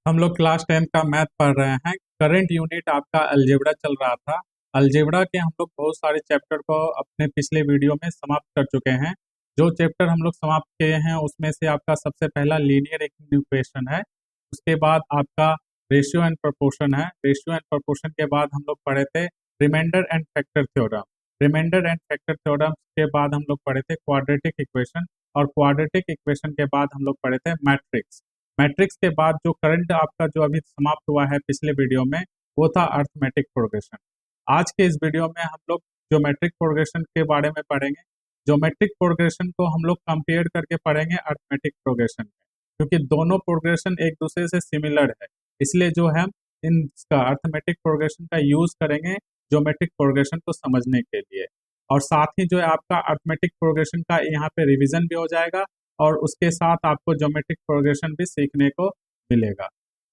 हम लोग क्लास 10 का मैथ पढ़ रहे हैं। करंट यूनिट आपका अलजेब्रा चल रहा था। अलजेब्रा के हम लोग बहुत सारे चैप्टर को अपने पिछले वीडियो में समाप्त कर चुके हैं। जो चैप्टर हम लोग समाप्त किए हैं उसमें से आपका सबसे पहला लीनियर इक्वेशन है। उसके बाद आपका रेशियो एंड प्रोपोर्शन है। रेशियो एंड प्रोपोर्शन के बाद हम लोग पढ़े थे remainder and factor theorem. Remainder and factor theorem के बाद हम लोग पढ़े थे क्वाड्रेटिक इक्वेशन, और क्वाड्रेटिक इक्वेशन के बाद हम लोग पढ़े थे मैट्रिक्स। मैट्रिक्स के बाद जो करंट आपका जो अभी समाप्त हुआ है पिछले वीडियो में, वो था अर्थमेटिक प्रोग्रेशन। आज के इस वीडियो में हम लोग ज्योमेट्रिक प्रोग्रेशन के बारे में पढ़ेंगे। ज्योमेट्रिक प्रोग्रेशन को हम लोग कंपेयर करके पढ़ेंगे अर्थमेटिक प्रोग्रेशन में, क्योंकि दोनों प्रोग्रेशन एक दूसरे से सिमिलर है। इसलिए जो है इनका अर्थमेटिक प्रोग्रेशन का यूज करेंगे ज्योमेट्रिक प्रोग्रेशन को समझने के लिए। और साथ ही जो है आपका अर्थमेटिक प्रोग्रेशन का यहाँ पे रिवीजन भी हो जाएगा, और उसके साथ आपको ज्योमेट्रिक प्रोग्रेशन भी सीखने को मिलेगा।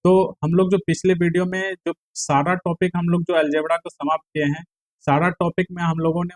तो हम लोग जो पिछले वीडियो में जो सारा टॉपिक हम लोग जो अलजेब्रा को समाप्त किए हैं, सारा टॉपिक में हम लोगों ने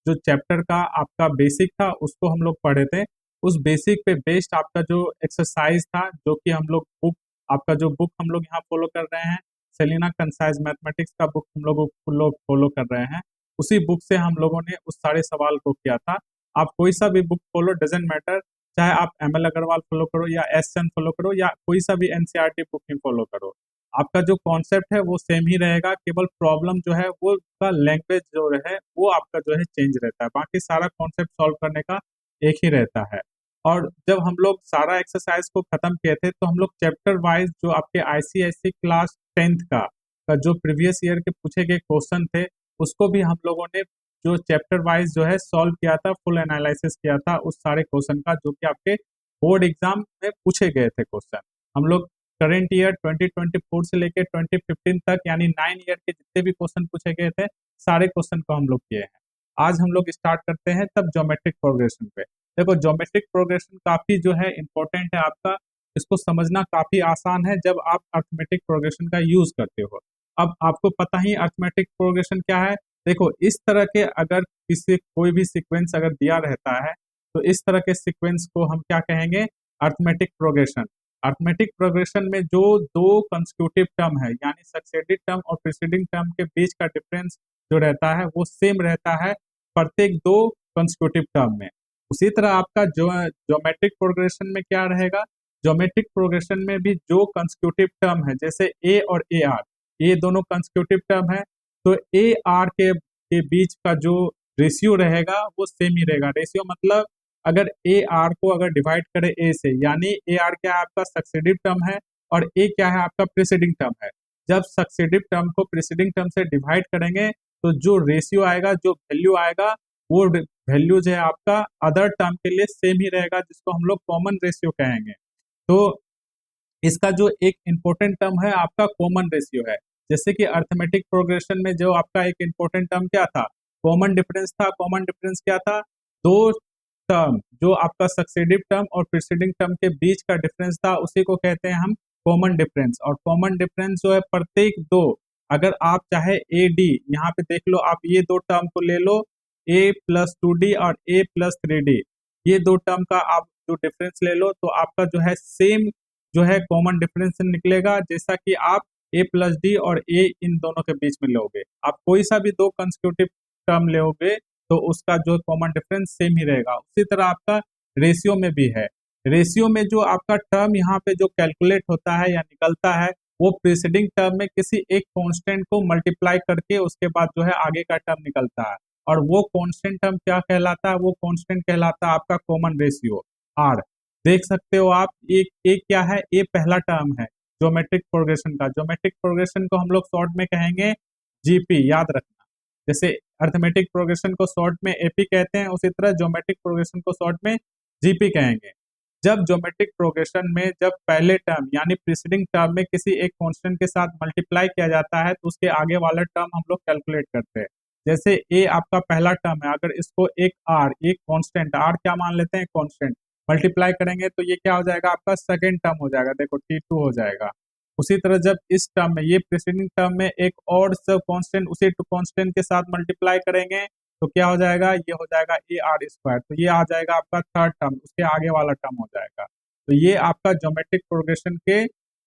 जो चैप्टर का आपका बेसिक था उसको हम लोग पढ़े थे। उस बेसिक पे बेस्ड आपका जो एक्सरसाइज था, जो कि हम लोग आपका जो बुक हम लोग यहाँ फॉलो कर रहे हैं, सेलिना कंसाइज मैथमेटिक्स का बुक हम लोग फॉलो कर रहे हैं। उसी बुक से हम लोगों ने उस सारे सवाल को किया था। आप कोई सा भी बुक फॉलो, डजेंट मैटर, चाहे आप एमएल अग्रवाल फॉलो करो या एस चंद फॉलो करो या कोई सा भी एनसीईआरटी बुक ही फॉलो करो, आपका जो कॉन्सेप्ट है वो सेम ही रहेगा। केवल प्रॉब्लम जो है वो का लैंग्वेज जो है वो आपका जो है चेंज रहता है, बाकी सारा कॉन्सेप्ट सॉल्व करने का एक ही रहता है। और जब हम लोग सारा एक्सरसाइज को खत्म किए थे तो हम लोग चैप्टर वाइज जो आपके आईसीएससी क्लास 10th का जो प्रीवियस ईयर के पूछे गए क्वेश्चन थे, उसको भी हम लोगों ने जो चैप्टर वाइज जो है सॉल्व किया था, फुल एनालिसिस किया था उस सारे क्वेश्चन का, जो कि आपके बोर्ड एग्जाम में पूछे गए थे क्वेश्चन। हम लोग करंट ईयर 2024 से लेकर 2015 तक, यानी 9 ईयर के जितने भी क्वेश्चन पूछे गए थे, सारे क्वेश्चन को हम लोग किए हैं। आज हम लोग स्टार्ट करते हैं तब ज्योमेट्रिक प्रोग्रेशन पे। देखो, ज्योमेट्रिक प्रोग्रेशन काफी जो है इंपॉर्टेंट है आपका। इसको समझना काफी आसान है जब आप अर्थमेटिक प्रोग्रेशन का यूज करते हो। अब आपको पता ही अर्थमेटिक प्रोग्रेशन क्या है। देखो, इस तरह के अगर किसी कोई भी सीक्वेंस अगर दिया रहता है, तो इस तरह के सीक्वेंस को हम क्या कहेंगे? Arithmetic progression. अर्थमेटिक प्रोग्रेशन में जो दो कंसेक्यूटिव टर्म है, यानी सक्सेसिव टर्म और प्रीसीडिंग टर्म के बीच का डिफरेंस जो रहता है वो सेम रहता है प्रत्येक दो कंसेक्यूटिव टर्म में। उसी तरह आपका जो ज्योमेट्रिक प्रोग्रेशन में क्या रहेगा? ज्योमेट्रिक प्रोग्रेशन में भी जो कंसेक्यूटिव टर्म है, जैसे ए और ए आर, ये दोनों कंसेक्यूटिव टर्म है, तो ए आर के बीच का जो रेशियो रहेगा वो सेम ही रहेगा। रेशियो मतलब अगर ए आर को अगर डिवाइड करे ए से, यानी ए आर क्या है? आपका सक्सेसिव टर्म है, और ए क्या है? आपका प्रीसीडिंग टर्म है। जब सक्सेसिव टर्म को प्रीसीडिंग टर्म से डिवाइड करेंगे तो जो रेशियो आएगा, जो वैल्यू आएगा, वो वैल्यू जो है आपका अदर टर्म के लिए सेम ही रहेगा, जिसको हम लोग कॉमन रेशियो कहेंगे। तो इसका जो एक इम्पोर्टेंट टर्म है आपका कॉमन रेशियो है। जैसे कि अर्थमेटिक प्रोग्रेशन में जो आपका एक इम्पोर्टेंट टर्म क्या था? कॉमन डिफरेंस था। कॉमन डिफरेंस क्या था? दो टर्म, जो आपका सक्सेसिव टर्म और प्रीसीडिंग टर्म के बीच का डिफरेंस था, उसी को कहते हैं हम कॉमन डिफरेंस। और कॉमन डिफरेंस जो है प्रत्येक दो, अगर आप चाहे ए डी, यहाँ पे देख लो, आप ये दो टर्म को ले लो, ए प्लस 2D और ए प्लस 3D, ये दो टर्म का आप जो डिफरेंस ले लो, तो आपका जो है सेम जो है कॉमन डिफरेंस निकलेगा। जैसा कि आप ए प्लस डी और ए इन दोनों के बीच में लोगे, आप कोई सा भी दो कंसेक्यूटिव टर्म लोगे तो उसका जो कॉमन डिफरेंस सेम ही रहेगा। उसी तरह आपका रेशियो में भी है। रेशियो में जो आपका टर्म यहाँ पे जो कैलकुलेट होता है या निकलता है, वो प्रीसीडिंग टर्म में किसी एक कांस्टेंट को मल्टीप्लाई करके उसके बाद जो है आगे का टर्म निकलता है, और वो कांस्टेंट टर्म क्या कहलाता है? वो कांस्टेंट कहलाता है आपका कॉमन रेशियो, आर। देख सकते हो आप, एक क्या है? ए पहला टर्म है ज्योमेट्रिक प्रोग्रेशन का। ज्योमेट्रिक प्रोग्रेशन को हम लोग शॉर्ट में कहेंगे जीपी, याद रखना। जैसे अर्थमेटिक प्रोग्रेशन को शॉर्ट में एपी कहते हैं, उसी तरह ज्योमेट्रिक प्रोग्रेशन को शॉर्ट में जीपी कहेंगे। जब ज्योमेट्रिक प्रोग्रेशन में जब पहले टर्म यानी प्रीसीडिंग टर्म में किसी एक कांस्टेंट के साथ मल्टीप्लाई किया जाता है, तो उसके आगे वाला टर्म हम लोग कैलकुलेट करते हैं। जैसे ए आपका पहला टर्म है, अगर इसको एक आर, एक कांस्टेंट आर क्या मान लेते हैं? कांस्टेंट, मल्टीप्लाई करेंगे तो ये क्या हो जाएगा? आपका सेकेंड टर्म हो जाएगा, देखो T2 हो जाएगा। उसी तरह जब इस टर्म में, ये प्रीसीडिंग टर्म में एक और सब कांस्टेंट, उसी टू कांस्टेंट के साथ मल्टीप्लाई करेंगे तो क्या हो जाएगा? ये हो जाएगा ए आर स्क्वायर, तो ये आ जाएगा आपका थर्ड टर्म, उसके आगे वाला टर्म हो जाएगा। तो ये आपका ज्योमेट्रिक प्रोग्रेशन के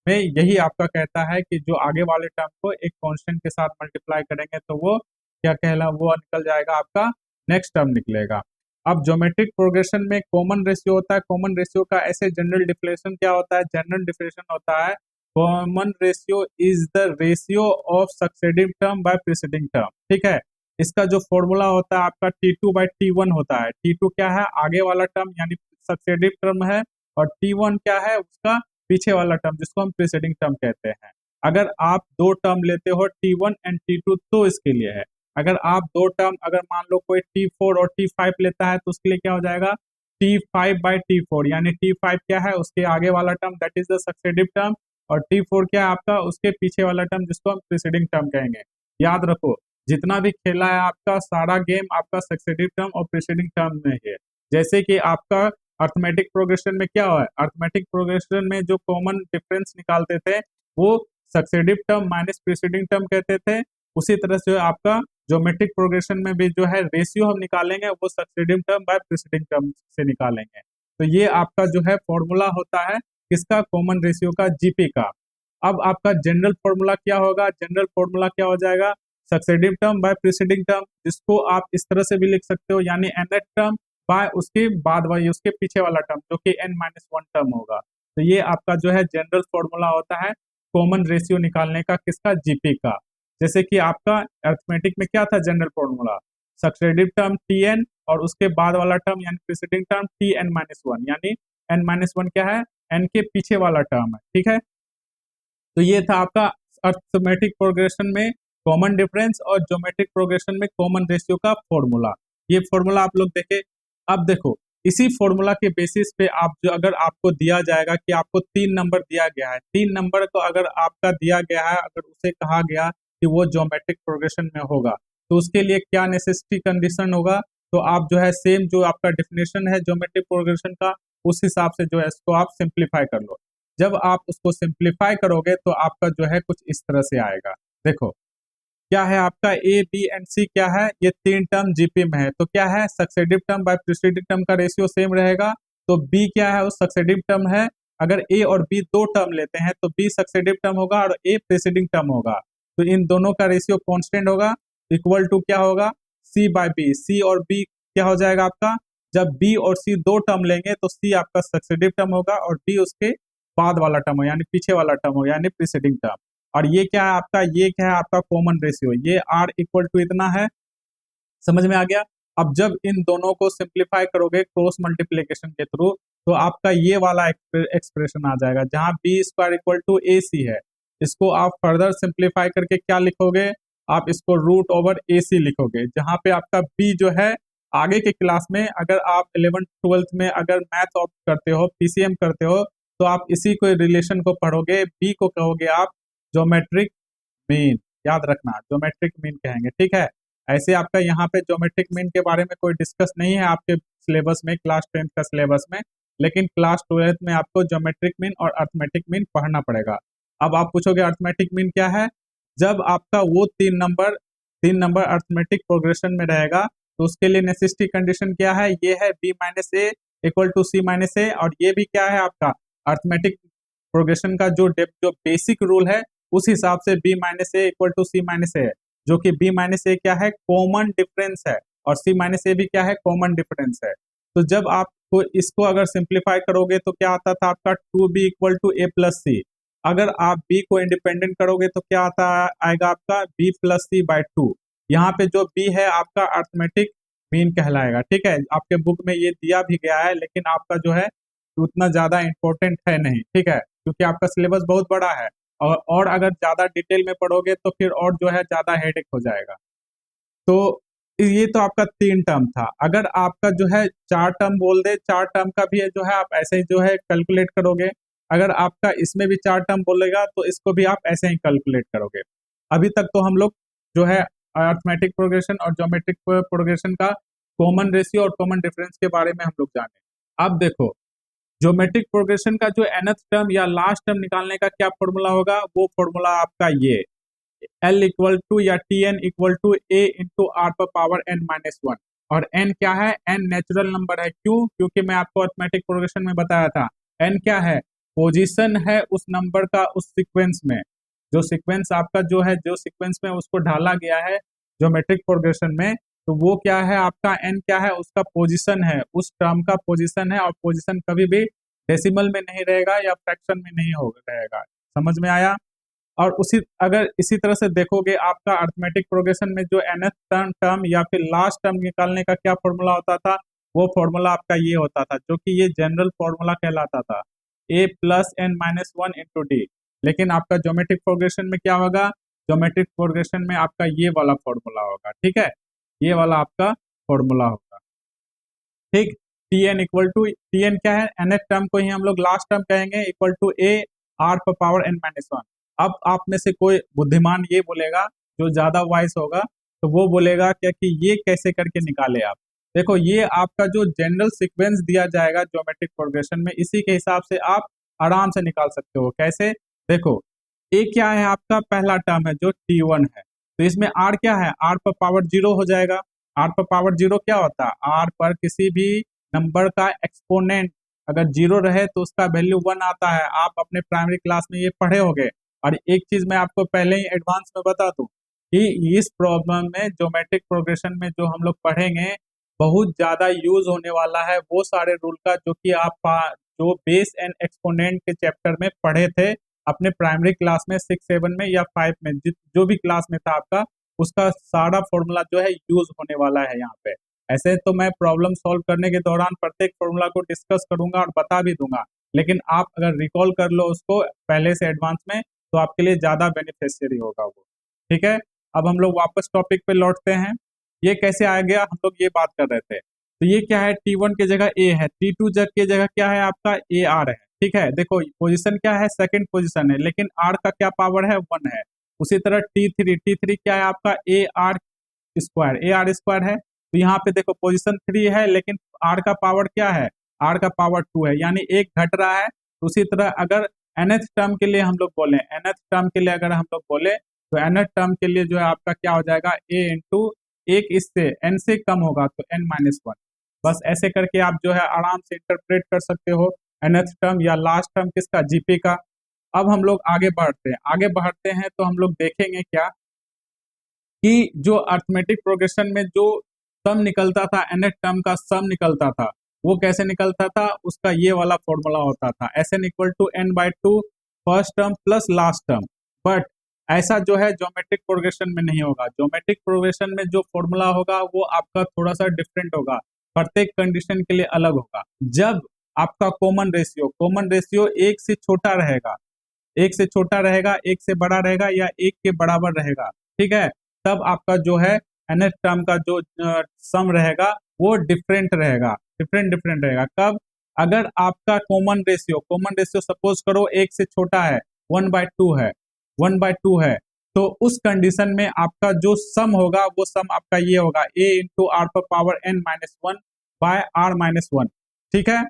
में यही आपका कहता है कि जो आगे वाले टर्म को एक कांस्टेंट के साथ मल्टीप्लाई करेंगे तो वो क्या कहला, वो निकल जाएगा आपका नेक्स्ट टर्म निकलेगा। अब ज्योमेट्रिक प्रोग्रेशन में कॉमन रेशियो होता है। कॉमन रेशियो का ऐसे जनरल डिफिनेशन क्या होता है, जनरल डिफिनेशन होता है common ratio is the ratio of successive term by preceding term. ठीक है, इसका जो फॉर्मूला होता है आपका T2/T1 होता है। T2 क्या है, आगे वाला टर्म यानी सक्सेसिव टर्म है, और T1 क्या है, उसका पीछे वाला टर्म जिसको हम प्रीसीडिंग टर्म कहते हैं। अगर आप दो टर्म लेते हो T1 एंड T2 तो इसके लिए है। अगर आप दो टर्म अगर मान लो कोई T4 और T5 लेता है तो उसके लिए क्या हो जाएगा, T5/T4 यानी T5 क्या है, उसके आगे वाला term that is the successive term, और T4 क्या है आपका, उसके पीछे वाला टर्म जिसको हम प्रीसीडिंग टर्म कहेंगे। याद रखो, जितना भी खेला है आपका सारा गेम आपका सक्सेसिव टर्म और प्रीसीडिंग टर्म में है। जैसे कि आपका अर्थमेटिक प्रोग्रेशन में क्या है, अर्थमेटिक प्रोग्रेशन में जो कॉमन डिफरेंस निकालते थे वो successive term minus preceding term कहते थे। उसी तरह से आपका ज्योमेट्रिक प्रोग्रेशन में भी जो है रेशियो हम निकालेंगे वो successive term by preceding term से निकालेंगे। तो ये आपका जो है फॉर्मूला होता है किसका, कॉमन रेशियो का, जीपी का। अब आपका जनरल फॉर्मूला क्या होगा, जनरल फॉर्मूला क्या हो जाएगा, successive term by preceding term, जिसको आप इस तरह से भी लिख सकते हो यानी nth टर्म बाय उसके बाद वाली उसके पीछे वाला टर्म जो कि n-1 टर्म होगा। तो ये आपका जो है जनरल फॉर्मूला होता है कॉमन रेशियो निकालने का, किसका, जीपी का। जैसे कि आपका अर्थमेटिक में क्या था general formula, successive term Tn और उसके बाद वाला टर्म यानी प्रीसीडिंग टर्म Tn-1 यानी n-1 क्या है, n के पीछे वाला टर्म है। ठीक है, तो ये था आपका अर्थमेटिक प्रोग्रेशन में कॉमन डिफरेंस और ज्योमेट्रिक प्रोग्रेशन में कॉमन रेशियो का फॉर्मूला। ये फॉर्मूला आप लोग देखे। अब देखो, इसी फॉर्मूला के बेसिस पे आप जो अगर आपको दिया जाएगा कि आपको 3 नंबर दिया गया है, 3 नंबर को अगर आपका दिया गया है, अगर उसे कहा गया कि वो ज्योमेट्रिक प्रोग्रेशन में होगा तो उसके लिए क्या नेसेसिटी कंडीशन होगा, तो आप जो है सेम जो आपका डेफिनेशन है ज्योमेट्रिक प्रोग्रेशन का उस हिसाब से जो है इसको आप सिंप्लीफाई कर लो। जब आप उसको सिंप्लीफाई करोगे तो आपका जो है कुछ इस तरह से आएगा। देखो क्या है आपका ए बी एंड सी क्या है, ये 3 टर्म जीपी में है, तो क्या है successive term by preceding term का रेशियो सेम रहेगा। तो बी क्या है, वो सक्सेसिव टर्म है। अगर ए और बी दो टर्म लेते हैं तो बी सक्सेसिव टर्म होगा और ए प्रीसीडिंग टर्म होगा। तो इन दोनों का रेशियो कांस्टेंट होगा, इक्वल टू क्या होगा, C/B। सी और बी क्या हो जाएगा आपका, जब बी और सी दो टर्म लेंगे तो सी आपका सक्सेसिव टर्म होगा और बी उसके बाद वाला टर्म हो यानी पीछे वाला टर्म हो यानी प्रीसीडिंग टर्म। और ये क्या है आपका, ये क्या है आपका कॉमन रेशियो, ये R इक्वल टू इतना है। समझ में आ गया। अब जब इन दोनों को सिंप्लीफाई करोगे क्रॉस मल्टीप्लीकेशन के थ्रू तो आपका ये वाला एक्सप्रेशन आ जाएगा जहां B² इक्वल टू AC है। इसको आप फर्दर सिंप्लीफाई करके क्या लिखोगे, आप इसको √AC लिखोगे, जहां पे आपका B जो है आगे के क्लास में अगर आप 11th-12th में अगर मैथ ऑप्ट करते हो, PCM करते हो, तो आप इसी को रिलेशन को पढ़ोगे। B को कहोगे आप ज्योमेट्रिक मीन, याद रखना ज्योमेट्रिक मीन कहेंगे। ठीक है, ऐसे आपका यहाँ पे ज्योमेट्रिक मीन के बारे में कोई डिस्कस नहीं है आपके सिलेबस में, क्लास 10th का सिलेबस में, लेकिन क्लास 12th में आपको ज्योमेट्रिक मीन और अर्थमेटिक मीन पढ़ना पड़ेगा। अब आप पूछोगे अर्थमेटिक मीन क्या है, जब आपका वो 3 नंबर अर्थमेटिक प्रोग्रेशन में रहेगा तो उसके लिए नेसेसिटी कंडीशन क्या है, ये है B-A इक्वल टू C-A, और ये भी क्या है आपका अर्थमेटिक प्रोग्रेशन का जो बेसिक रूल है उस हिसाब से B-A इक्वल टू C-A है, जो कि B-A क्या है, कॉमन डिफरेंस है, और C-A भी क्या है, कॉमन डिफरेंस है। तो जब आपको इसको अगर सिंप्लीफाई करोगे तो क्या आता था आपका 2B इक्वल टू A+C। अगर आप B को इंडिपेंडेंट करोगे तो क्या आता आएगा आपका B+C/2। यहाँ पे जो B है आपका अर्थमेटिक मीन कहलाएगा। ठीक है, आपके बुक में ये दिया भी गया है लेकिन आपका जो है उतना ज्यादा इंपॉर्टेंट है नहीं। ठीक है, क्योंकि आपका सिलेबस बहुत बड़ा है और अगर ज्यादा डिटेल में पढ़ोगे तो फिर और जो है ज्यादा हेडेक हो जाएगा। तो ये तो आपका 3 टर्म था। अगर आपका जो है 4 टर्म बोल दे, 4 टर्म का भी है जो है आप ऐसे ही जो है कैलकुलेट करोगे। अगर आपका इसमें भी 4 टर्म बोलेगा तो इसको भी आप ऐसे ही कैलकुलेट करोगे। अभी तक तो हम लोग जो है अर्थमेटिक प्रोग्रेशन और ज्योमेट्रिक प्रोग्रेशन का कॉमन रेशियो और कॉमन डिफरेंस के बारे में हम लोग जाने। अब देखो ज्योमेट्रिक प्रोग्रेशन का जो nth टर्म या लास्ट टर्म निकालने का क्या फॉर्मूला होगा, वो फॉर्मूला आपका ये L इक्वल टू या Tn equal to A into R पर पावर n-1। और n क्या है, n नेचुरल नंबर है। क्यों, क्योंकि मैं आपको अर्थमेटिक प्रोग्रेशन में बताया था n क्या है, पोजीशन है उस नंबर का उस सीक्वेंस में, जो सीक्वेंस आपका जो है, जो सीक्वेंस में उसको ढाला गया है ज्योमेट्रिक प्रोग्रेशन में, तो वो क्या है आपका n क्या है, उसका पोजीशन है, उस टर्म का पोजीशन है। और पोजीशन कभी भी डेसिमल में नहीं रहेगा या फ्रैक्शन में नहीं हो रहेगा। समझ में आया? और उसी अगर इसी तरह से देखोगे आपका अर्थमेटिक प्रोग्रेशन में जो nth टर्म या फिर लास्ट टर्म निकालने का क्या फॉर्मूला होता था, वो फॉर्मूला आपका ये होता था, जो कि ये जनरल फॉर्मूला कहलाता था, a plus n minus one into d. लेकिन आपका ज्योमेट्रिक प्रोग्रेशन में क्या होगा, ज्योमेट्रिक प्रोग्रेशन में आपका ये वाला फॉर्मूला होगा। ठीक है, ये वाला आपका फॉर्मूला होगा। ठीक, t n equal to, t n क्या है, nth टर्म को ही हम लोग लास्ट टर्म कहेंगे, इक्वल टू a r पर पावर n माइनस वन। अब आप में से कोई बुद्धिमान ये बोलेगा, जो ज्यादा वाइस होगा, तो वो बोलेगा क्या कि ये कैसे करके निकाले आप। देखो, ये आपका जो जनरल सीक्वेंस दिया जाएगा ज्योमेट्रिक प्रोग्रेशन में, इसी के हिसाब से आप आराम से निकाल सकते हो। कैसे? देखो, ए क्या है आपका पहला टर्म है जो t1 है, तो इसमें r क्या है, r पर पावर जीरो हो जाएगा। r पर पावर जीरो क्या होता है, r पर किसी भी नंबर का एक्सपोनेंट अगर जीरो रहे तो उसका वैल्यू वन आता है। आप अपने प्राइमरी क्लास में ये पढ़े होंगे। और एक चीज मैं आपको पहले ही एडवांस में बता दूं कि इस प्रॉब्लम में ज्योमेट्रिक प्रोग्रेशन में जो हम लोग पढ़ेंगे, बहुत ज्यादा यूज होने वाला है वो सारे रूल का, जो कि आप जो बेस एंड एक्सपोनेंट के चैप्टर में पढ़े थे अपने प्राइमरी क्लास में 6, 7 में या 5 में, जो भी क्लास में था आपका, उसका सारा फॉर्मूला जो है यूज होने वाला है यहाँ पे। ऐसे तो मैं प्रॉब्लम सॉल्व करने के दौरान प्रत्येक फॉर्मूला को डिस्कस करूंगा और बता भी दूंगा, लेकिन आप अगर रिकॉल कर लो उसको पहले से एडवांस में, तो आपके लिए ज्यादा बेनिफिशियरी होगा वो। ठीक है, अब हम लोग वापस टॉपिक पे लौटते हैं। ये कैसे आ गया, हम लोग ये बात कर रहे थे। तो ये क्या है, T1 की जगह A है, T2 की जगह क्या है आपका AR है। ठीक है, देखो पोजीशन क्या है, सेकंड पोजीशन है, लेकिन R का क्या पावर है, 1 है। उसी तरह T3 क्या है आपका AR स्क्वायर है। तो यहाँ पे देखो पोजीशन 3 है, लेकिन R का पावर क्या है, R का पावर 2 है, यानी एक घट रहा है। उसी तरह अगर nth टर्म के लिए हम लोग बोले, nth टर्म के लिए अगर हम लोग बोले, तो nth टर्म के लिए जो है आपका क्या हो जाएगा, a इंटू एक इससे n से कम होगा तो n माइनस वन। बस ऐसे करके आप जो है आराम से इंटरप्रेट कर सकते हो nth टर्म या लास्ट टर्म किसका, जीपी का। अब हम लोग आगे बढ़ते हैं तो हम लोग देखेंगे क्या कि जो अर्थमेटिक प्रोग्रेशन में जो सम निकलता था, nth टर्म का सम निकलता था, वो कैसे निकलता था, उसका ये वाला फॉर्मूला होता था, Sn equal to n by two first term plus last term. But ऐसा जो है ज्योमेट्रिक प्रोग्रेशन में नहीं होगा। ज्योमेट्रिक प्रोग्रेशन में जो फॉर्मूला होगा वो आपका थोड़ा सा डिफरेंट होगा, प्रत्येक कंडीशन के लिए अलग होगा। जब आपका कॉमन रेशियो एक से छोटा रहेगा, एक से छोटा रहेगा, एक से बड़ा रहेगा, या एक के बराबर रहेगा, ठीक है, तब आपका जो है nth टर्म का जो सम रहेगा वो डिफरेंट रहेगा। कब? अगर आपका कॉमन रेशियो सपोज करो एक से छोटा है, 1/2 है, तो उस कंडीशन में आपका जो सम होगा वो सम आपका ये होगा, a इंटू आर पर power n minus one by r minus one. ठीक है,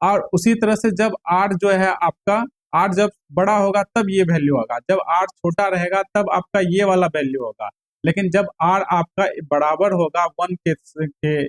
और उसी तरह से जब r जो है आपका, r जब बड़ा होगा तब ये वैल्यू होगा, जब r छोटा रहेगा तब आपका ये वाला वैल्यू होगा। लेकिन जब r आपका बराबर होगा 1 के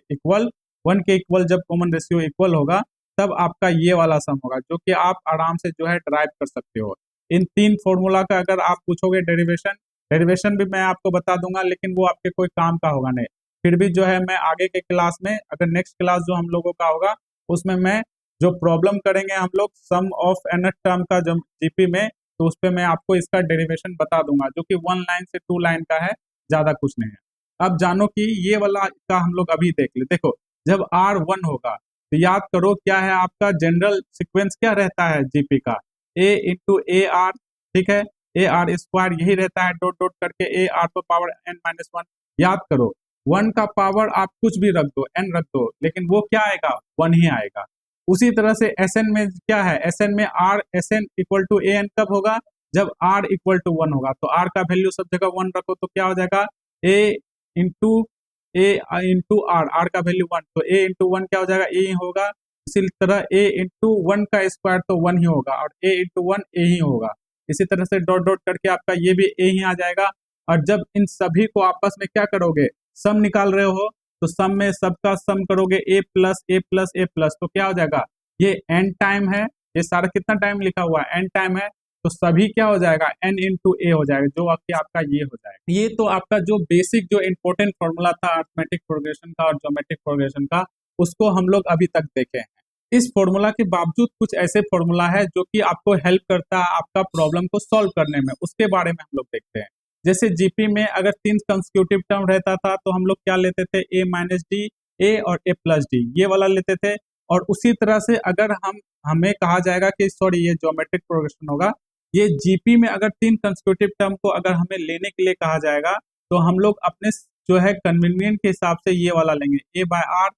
इक्वल जब कॉमन रेशियो इक्वल होगा, तब आपका ये वाला सम होगा, जो कि आप आराम से जो है ड्राइव कर सकते हो। इन तीन फॉर्मूला का अगर आप पूछोगे डेरिवेशन भी मैं आपको बता दूंगा, लेकिन वो आपके कोई काम का होगा नहीं। फिर भी जो है मैं आगे के क्लास में, अगर नेक्स्ट क्लास जो हम लोगों का होगा, उसमें मैं जो प्रॉब्लम करेंगे हम लोग सम ऑफ nth टर्म का जो जीपी में, तो उस पर मैं आपको इसका डेरिवेशन बता दूंगा, जो कि 1 लाइन से 2 लाइन का है, ज्यादा कुछ नहीं है। अब जानो कि ये वाला का हम लोग अभी देख ले। देखो, जब R1 होगा तो याद करो क्या है आपका जनरल सीक्वेंस क्या रहता है जीपी का, a इंटू ए आर। ठीक है, ए आर स्क्वायर यही रहता है, डॉट डॉट करके ए आर पर पावर n माइनस वन। याद करो, 1 का पावर आप कुछ भी रख दो, n रख दो, लेकिन वो क्या आएगा, 1 ही आएगा। उसी तरह से Sn में क्या है, Sn में R Sn equal to a n कब होगा, जब R इक्वल टू 1 होगा। तो R का वैल्यू सब जगह 1 रखो तो क्या हो जाएगा, a into a into r, r का वैल्यू 1, तो a इंटू 1 क्या हो जाएगा, a ही होगा। इसी तरह a इंटू 1 का स्क्वायर तो 1 ही होगा, और a इंटू 1 a ही होगा। इसी तरह से डॉट डॉट करके आपका ये भी a ही आ जाएगा। और जब इन सभी को आपस में क्या करोगे, सम निकाल रहे हो, तो सम में सबका सम करोगे a plus A plus A plus, तो क्या हो जाएगा, ये n टाइम है, ये सारा कितना टाइम लिखा हुआ है, n टाइम है, तो सभी क्या हो जाएगा, n इंटू ए हो जाएगा, जो कि आपका ये हो जाएगा। ये तो आपका जो बेसिक जो इंपॉर्टेंट फॉर्मूला था अरिथमेटिक प्रोग्रेशन का और ज्योमेट्रिक प्रोग्रेशन का, उसको हम लोग अभी तक देखे हैं। इस फॉर्मूला के बावजूद कुछ ऐसे फॉर्मूला है जो कि आपको हेल्प करता है आपका प्रॉब्लम को सॉल्व करने में, उसके बारे में हम लोग देखते हैं। जैसे जीपी में अगर 3 कंसेक्यूटिव टर्म रहता था तो हम लोग क्या लेते थे, a माइनस डी, ए और a प्लस डी, ये वाला लेते थे। और उसी तरह से अगर हमें कहा जाएगा कि सॉरी ये ज्योमेट्रिक प्रोग्रेशन होगा, ये जीपी में अगर 3 कंसेक्यूटिव टर्म को अगर हमें लेने के लिए कहा जाएगा तो हम लोग अपने जो है कन्वीनियंट के हिसाब से ये वाला लेंगे, a बाय आर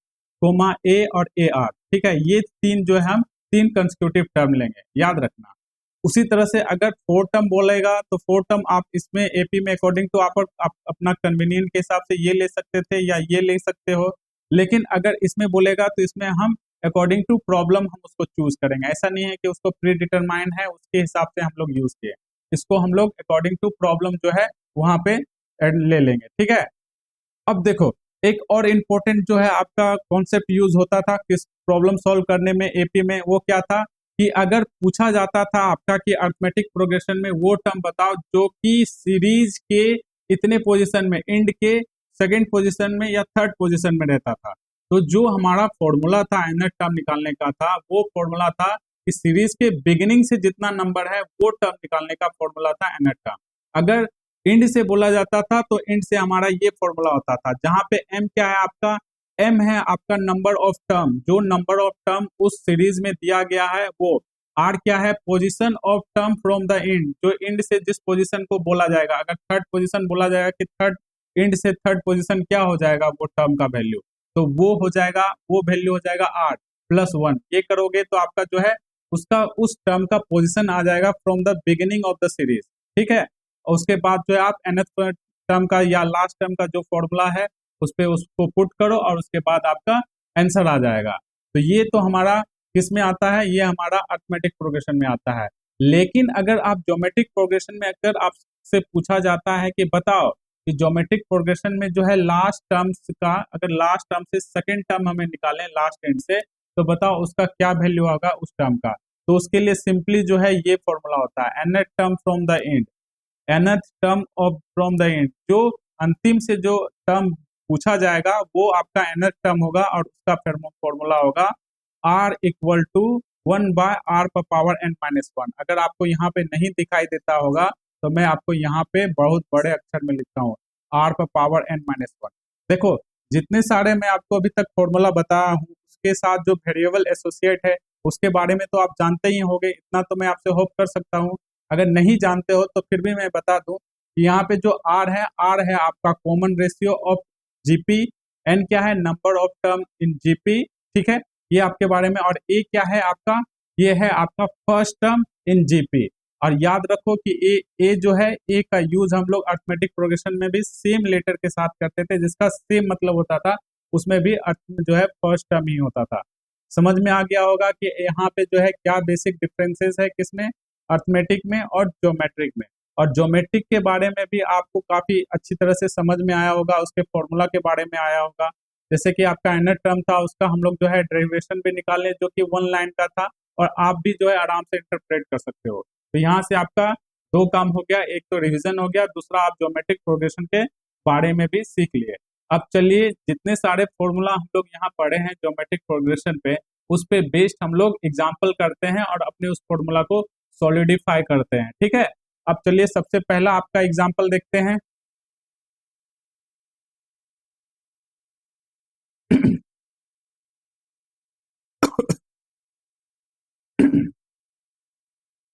कोमा ए और ए आर, ठीक है। ये तीन जो है हम 3 कंसेक्यूटिव टर्म लेंगे, याद रखना। उसी तरह से अगर 4 टर्म बोलेगा तो 4 टर्म आप इसमें एपी में अकॉर्डिंग टू आप अपना कन्वीनियंट के हिसाब से ये ले सकते थे या ये ले सकते हो, लेकिन अगर इसमें बोलेगा तो इसमें हम अकॉर्डिंग टू प्रॉब्लम हम उसको चूज करेंगे। ऐसा नहीं है कि उसको प्री डिटरमाइंड है उसके हिसाब से हम लोग यूज किए, इसको हम लोग अकॉर्डिंग टू प्रॉब्लम जो है वहां पे ले लेंगे, ठीक है। अब देखो एक और इम्पोर्टेंट जो है आपका कॉन्सेप्ट यूज होता था किस प्रॉब्लम सॉल्व करने में एपी में, वो क्या था कि अगर पूछा जाता था आपका कि अरिथमेटिक प्रोग्रेशन में वो टर्म बताओ जो कि सीरीज के इतने पोजीशन में, एंड के सेकंड पोजीशन में या थर्ड पोजीशन में रहता था, तो जो हमारा फॉर्मूला था nth टर्म निकालने का था, वो फॉर्मूला था कि सीरीज के बिगिनिंग से जितना नंबर है वो टर्म निकालने का फॉर्मूला था nth टर्म। अगर इंड से बोला जाता था तो इंड से हमारा ये फॉर्मूला होता था, जहां पे m क्या है आपका, m है आपका नंबर ऑफ टर्म, जो नंबर ऑफ टर्म उस सीरीज में दिया गया है वो। r क्या है, position of term from the end, जो इंड से जिस पोजीशन को बोला जाएगा, अगर थर्ड पोजीशन बोला जाएगा कि थर्ड इंड से थर्ड पोजीशन क्या हो जाएगा वो टर्म का वैल्यू, तो वो हो जाएगा, वो वैल्यू हो जाएगा r प्लस 1। ये करोगे तो आपका जो है उसका उस टर्म का पोजीशन आ जाएगा from the beginning of the series, ठीक है। और उसके बाद जो है आप nth टर्म का या लास्ट टर्म का जो फॉर्मूला है उस पे उसको पुट करो और उसके बाद आपका आंसर आ जाएगा। तो ये तो हमारा किस में आता है, ये हमारा अरिथमेटिक प्रोग्रेशन में आता है। लेकिन अगर आप ज्योमेट्रिक प्रोग्रेशन में अगर आपसे पूछा जाता है कि बताओ कि ज्योमेट्रिक प्रोग्रेशन में जो है लास्ट टर्म्स का, अगर लास्ट टर्म से सेकेंड टर्म हमें निकालें लास्ट एंड से, तो बताओ उसका क्या वैल्यू होगा उस टर्म का। तो उसके लिए सिंपली जो है ये फॉर्मूला होता है nth term from the end, nth term of from the end, जो अंतिम से जो टर्म पूछा जाएगा वो आपका nth टर्म होगा और उसका फॉर्मूला होगा r equal to 1 by r पर पावर n माइनस 1। अगर आपको यहाँ पे नहीं दिखाई देता होगा तो मैं आपको यहाँ पे बहुत बड़े अक्षर में लिखता हूँ, r पर पावर n माइनस 1। देखो जितने सारे मैं आपको अभी तक फॉर्मूला बताया हूँ उसके साथ जो वेरिएबल एसोसिएट है उसके बारे में तो आप जानते ही होंगे, इतना तो मैं आपसे होप कर सकता हूँ। अगर नहीं जानते हो तो फिर भी मैं बता दूं कि यहाँ पे जो r है आपका common ratio of GP, n क्या है number of term in GP, ठीक है, ये आपके बारे में। और a क्या है आपका, ये है आपका फर्स्ट टर्म इन जीपी। और याद रखो कि a जो है a का यूज हम लोग अरिथमेटिक प्रोग्रेशन में भी सेम लेटर के साथ करते थे, जिसका सेम मतलब होता था, उसमें भी जो है फर्स्ट टर्म ही होता था। समझ में आ गया होगा कि यहाँ पे जो है क्या बेसिक डिफरेंसेस है किसमें, अरिथमेटिक में और ज्योमेट्रिक में। और ज्योमेट्रिक के बारे में भी आपको काफी अच्छी तरह से समझ में आया होगा, उसके फॉर्मूला के बारे में आया होगा। जैसे कि आपका nth टर्म था उसका हम लोग जो है डेरिवेशन भी निकाले जो कि 1 लाइन का था, और आप भी जो है आराम से इंटरप्रेट कर सकते हो। तो यहाँ से आपका 2 काम हो गया, एक तो रिविजन हो गया, दूसरा आप ज्योमेट्रिक प्रोग्रेशन के बारे में भी सीख लिए। अब चलिए जितने सारे फॉर्मूला हम लोग यहाँ पढ़े हैं ज्योमेट्रिक प्रोग्रेशन पे, उस पे बेस्ड हम लोग एग्जाम्पल करते हैं और अपने उस फॉर्मूला को सॉलिडिफाई करते हैं, ठीक है। अब चलिए सबसे पहला आपका एग्जाम्पल देखते हैं।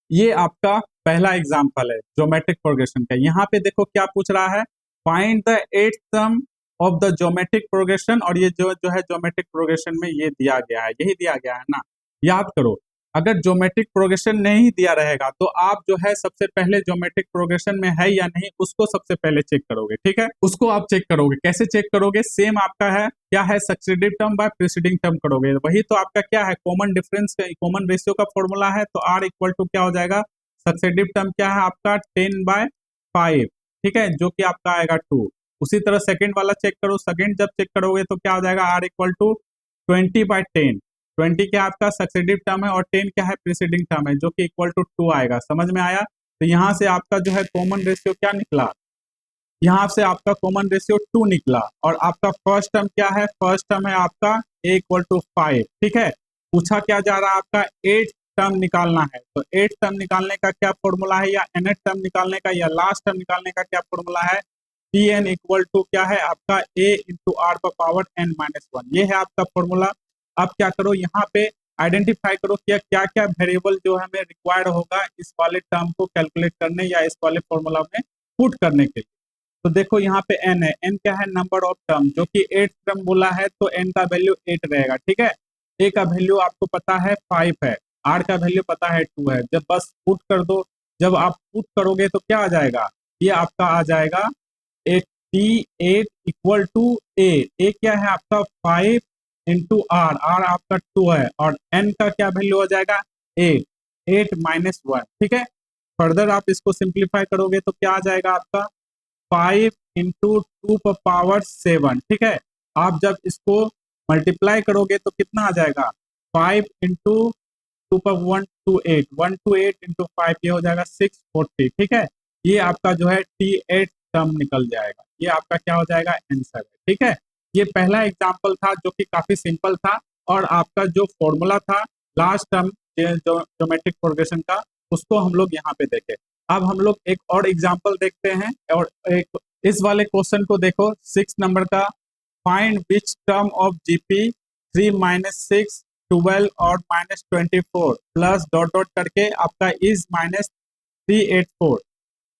ये आपका पहला एग्जाम्पल है ज्योमेट्रिक प्रोग्रेशन का। यहाँ पे देखो क्या पूछ रहा है, find the 8th term of the geometric progression. और ये जो है ज्योमेट्रिक प्रोग्रेशन में ये दिया गया है, यही दिया गया है ना। याद करो अगर ज्योमेट्रिक प्रोग्रेशन नहीं दिया रहेगा तो आप जो है सबसे पहले ज्योमेट्रिक प्रोग्रेशन में है या नहीं उसको सबसे पहले चेक करोगे, ठीक है। उसको आप चेक करोगे, कैसे चेक करोगे, सेम आपका है क्या है, successive term by preceding term करोगे। वही तो आपका क्या है, कॉमन डिफरेंस कॉमन रेशियो का फॉर्मूला है। तो r इक्वल टू क्या हो जाएगा, सक्सेसिव टर्म क्या है आपका 10/5, ठीक है, जो कि आपका आएगा 2। उसी तरह सेकंड वाला चेक करो, सेकंड जब चेक करोगे तो क्या हो जाएगा, r इक्वल टू 20/10। 20 क्या आपका सक्सेसिव टर्म है और 10 क्या है प्रीसीडिंग टर्म है, जो कि इक्वल टू 2 आएगा। समझ में आया? तो यहाँ से आपका जो है कॉमन रेशियो क्या निकला, यहाँ से आपका कॉमन रेशियो 2 निकला। और आपका फर्स्ट टर्म क्या है, फर्स्ट टर्म है आपका a इक्वल टू 5। ठीक है, पूछा क्या जा रहा है आपका 8 टर्म निकालना है। तो 8 टर्म निकालने का क्या फॉर्मूला है, या nth टर्म निकालने का या लास्ट टर्म निकालने का क्या फॉर्मूला है, Tn इक्वल टू क्या है आपका a into r power n minus 1। ये है आपका फॉर्मूला। अब क्या करो, यहाँ पे आइडेंटिफाई करो कि क्या क्या वेरिएबल जो हमें रिक्वायर्ड होगा इस वाले टर्म को कैलकुलेट करने या इस वाले फॉर्मूला में पुट करने के लिए। तो देखो यहाँ पे n है, n क्या है नंबर ऑफ टर्म, जो कि 8 टर्म बोला है तो n का वैल्यू 8 रहेगा। ठीक है, a का वैल्यू आपको पता है 5 है, r का वैल्यू पता है 2 है। जब बस पुट कर दो, जब आप पुट करोगे तो क्या आ जाएगा, ये आपका आ जाएगा 88 इक्वल टू a क्या है आपका 5 इंटू r आपका 2 है, और n का क्या वैल्यू हो जाएगा 8 माइनस 1। ठीक है, फर्दर आप इसको सिंप्लीफाई करोगे तो क्या आ जाएगा आपका 5 इंटू 2 पावर 7। ठीक है, आप जब इसको मल्टीप्लाई करोगे तो कितना आ जाएगा 5 इंटू 2 पर 1 टू 8 इंटू 5, ये हो जाएगा 640। ठीक है, ये आपका जो है T8 टर्म निकल जाएगा, ये आपका क्या हो जाएगा आंसर है। ठीक है, ये पहला एग्जांपल था जो कि काफी सिंपल था, और आपका जो फॉर्मूला था लास्ट टर्म ज्योमेट्रिक प्रोग्रेशन का, उसको हम लोग यहाँ पे देखे। अब हम लोग एक और एग्जांपल देखते हैं, और एक इस वाले क्वेश्चन को देखो 6 नंबर का, find which term of GP 3 minus 6 12 और माइनस 24 प्लस डॉट डॉट करके आपका इज माइनस 384।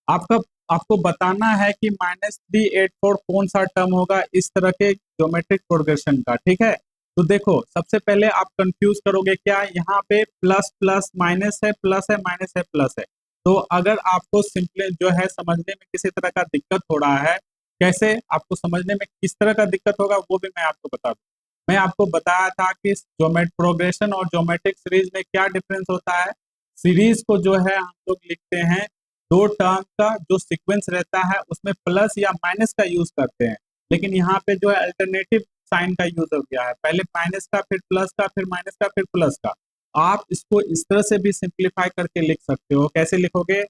आपका आपको बताना है कि माइनस 384 कौन सा टर्म होगा इस तरह के ज्योमेट्रिक प्रोग्रेशन का। ठीक है, तो देखो सबसे पहले आप कंफ्यूज करोगे क्या, यहाँ पे प्लस प्लस माइनस है, प्लस है माइनस है प्लस है। तो अगर आपको सिंपली जो है समझने में किसी तरह का दिक्कत हो रहा है, कैसे आपको समझने में किस तरह का दिक्कत होगा वो भी मैं आपको बता दूं। मैं आपको बताया था कि ज्योमेट्रिक प्रोग्रेशन और ज्योमेट्रिक सीरीज में क्या डिफरेंस होता है। सीरीज को जो है हम लोग लिखते हैं, दो टर्म का जो सीक्वेंस रहता है उसमें प्लस या माइनस का यूज करते हैं, लेकिन यहाँ पे जो है अल्टरनेटिव साइन का यूज हो गया है, पहले माइनस का फिर प्लस का फिर माइनस का फिर प्लस का। आप इसको इस तरह से भी सिंप्लीफाई करके लिख सकते हो। कैसे लिखोगे,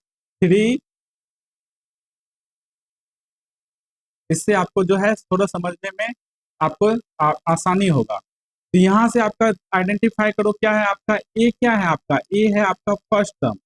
3, इससे आपको जो है थोड़ा समझने में आपको आसानी होगा। तो यहाँ से आपका आइडेंटिफाई करो क्या है आपका ए, क्या है आपका ए है आपका फर्स्ट टर्म,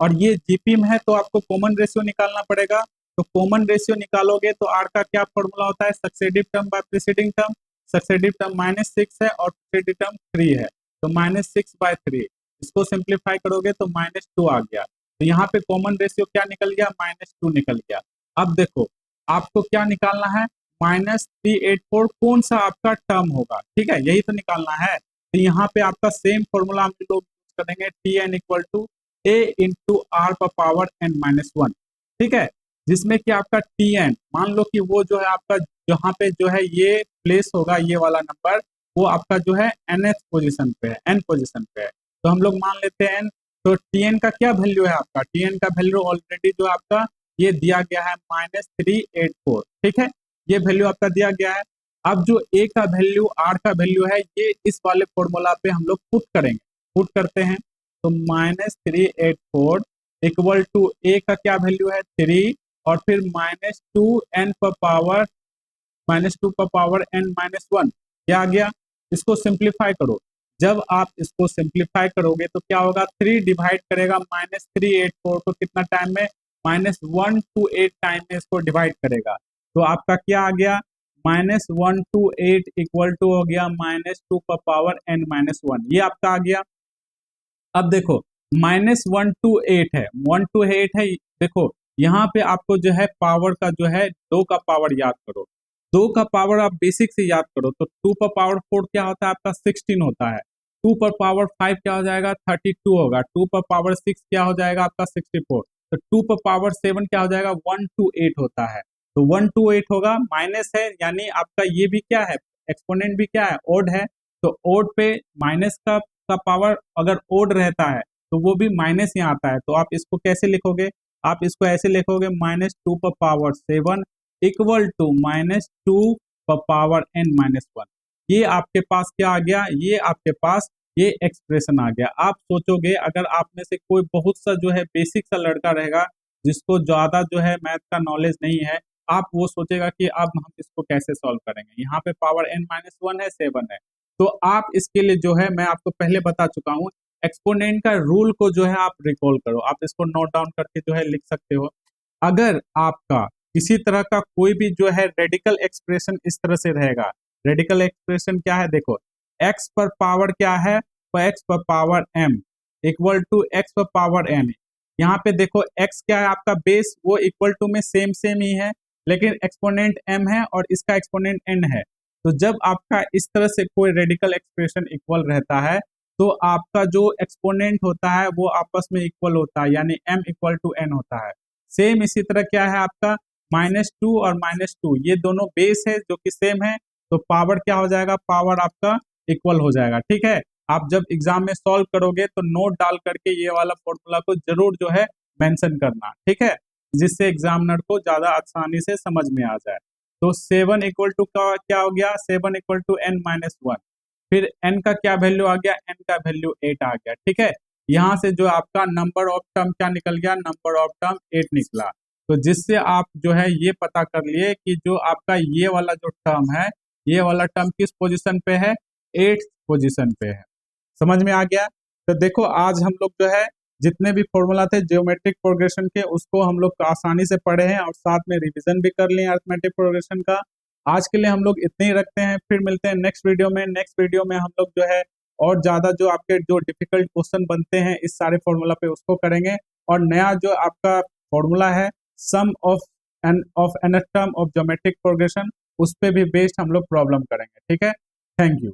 और ये जीपी में है तो आपको कॉमन रेशियो निकालना पड़ेगा। तो कॉमन रेशियो निकालोगे तो आर का क्या फॉर्मूला होता है, successive term by preceding term. Successive term -6 है और प्रीसीडिंग टर्म 3 है, तो -6/3। इसको सिंप्लीफाई करोगे तो -2 आ गया। तो यहाँ पे कॉमन रेशियो क्या निकल गया, -2 निकल गया। अब देखो आपको क्या निकालना है, -384 कौन सा आपका टर्म होगा। ठीक है, यही तो निकालना है। तो यहाँ पे आपका सेम फॉर्मूला हम लोग यूज करेंगे, Tn equal to a into r power n minus 1। ठीक है, जिसमें कि आपका Tn मान लो कि वो जो है आपका जहाँ पे जो है ये प्लेस होगा, ये वाला नंबर वो आपका जो है nth पोजीशन पे है, n पोजीशन पे है। तो हम लोग मान लेते हैं n। तो Tn का क्या वैल्यू है आपका, Tn का वैल्यू ऑलरेडी जो आपका ये दिया गया है -384। ठीक है, ये वैल्यू आपका दिया गया है। अब जो a का वैल्यू r का वैल्यू है, ये इस वाले फॉर्मूला पे हम लोग पुट करेंगे। पुट करते हैं तो -384 इक्वल टू a का क्या वैल्यू है 3, और फिर -2n पर पावर n माइनस 1 क्या आ गया। इसको सिंप्लीफाई करो, जब आप इसको सिंप्लीफाई करोगे तो क्या होगा, 3 डिवाइड करेगा -384 को कितना टाइम में, -1 to 8 टाइम में इसको डिवाइड करेगा। तो आपका क्या आ गया, -1 to 8 इक्वल टू हो गया -2 पर पावर n माइनस 1, ये आपका आ गया। अब देखो -1 to 8 है, 1 to 8 है। देखो यहाँ पे आपको जो है पावर का जो है 2 का पावर याद करो, 2 का पावर आप बेसिक से याद करो। तो 2 पर पावर 4 क्या होता है आपका 16 होता है, 2 पर पावर 5 क्या हो जाएगा 32 होगा, 2 पर पावर 6 क्या हो जाएगा आपका 64, तो 2 पर पावर 7 क्या हो जाएगा 1 to 8 होता है। तो 1 to 8 होगा, माइनस है यानी आपका ये भी क्या है, एक्सपोनेंट भी क्या है ओड है। तो ओड पे माइनस का पावर अगर ओड रहता है तो वो भी माइनस यहाँ आता है। तो आप इसको कैसे लिखोगे, आप इसको ऐसे लिखोगे -2 पर पावर 7 इक्वल टू -2 पर पावर n माइनस 1। ये आपके पास क्या आ गया, ये आपके पास ये एक्सप्रेशन आ गया। आप सोचोगे अगर आप में से कोई बहुत सा जो है बेसिक सा लड़का रहेगा जिसको ज़्यादा जो है मैथ का नॉलेज नहीं है, आप वो सोचेगा कि अब हम इसको कैसे सॉल्व करेंगे। यहाँ पे पावर n-1 है, 7 है। तो आप इसके लिए जो है मैं आपको पहले बता चुका हूँ, एक्सपोनेंट का रूल को जो है आप रिकॉल करो, आप इसको नोट डाउन करके जो है लिख सकते हो। अगर आपका किसी तरह का कोई भी जो है रेडिकल एक्सप्रेशन इस तरह से रहेगा, रेडिकल एक्सप्रेशन क्या है देखो, x पर पावर क्या है, x पर power m equal to x पर पावर n। यहाँ पे देखो x क्या है आपका बेस, वो इक्वल टू में सेम सेम ही है, लेकिन एक्सपोनेंट m है और इसका एक्सपोनेंट n है। तो जब आपका इस तरह से कोई रेडिकल एक्सप्रेशन इक्वल रहता है तो आपका जो एक्सपोनेंट होता है वो आपस में इक्वल होता है, यानी m इक्वल टू n होता है। सेम इसी तरह क्या है आपका -2 और -2, ये दोनों बेस है जो कि सेम है, तो पावर क्या हो जाएगा, पावर आपका इक्वल हो जाएगा। ठीक है, आप जब एग्जाम में सॉल्व करोगे तो नोट डाल करके ये वाला फॉर्मूला को जरूर जो है मेंशन करना, ठीक है, जिससे एग्जामिनर को ज्यादा आसानी से समझ में आ जाए। तो 7 इक्वल टू का क्या हो गया, 7 इक्वल टू n-1। फिर n का क्या वैल्यू आ गया, n का वैल्यू 8 आ गया। ठीक है, यहाँ से जो आपका नंबर ऑफ टर्म क्या निकल गया, नंबर ऑफ टर्म 8 निकला। तो जिससे आप जो है ये पता कर लिए कि जो आपका ये वाला जो टर्म है, ये वाला टर्म किस पोजीशन पे है, 8th पोजीशन पे है। समझ में आ गया। तो देखो आज हम लोग जो है जितने भी फॉर्मूला थे ज्योमेट्रिक प्रोग्रेशन के, उसको हम लोग आसानी से पढ़े हैं और साथ में रिवीजन भी कर लिए अरिथमेटिक प्रोग्रेशन का। आज के लिए हम लोग इतने ही रखते हैं, फिर मिलते हैं नेक्स्ट वीडियो में। नेक्स्ट वीडियो में हम लोग जो है और ज्यादा जो आपके जो डिफिकल्ट क्वेश्चन बनते हैं इस सारे फॉर्मूला पे उसको करेंगे, और नया जो आपका फॉर्मूला है sum of n term of geometric progression, उस पे भी बेस्ड हम लोग प्रॉब्लम करेंगे। ठीक है, थैंक यू।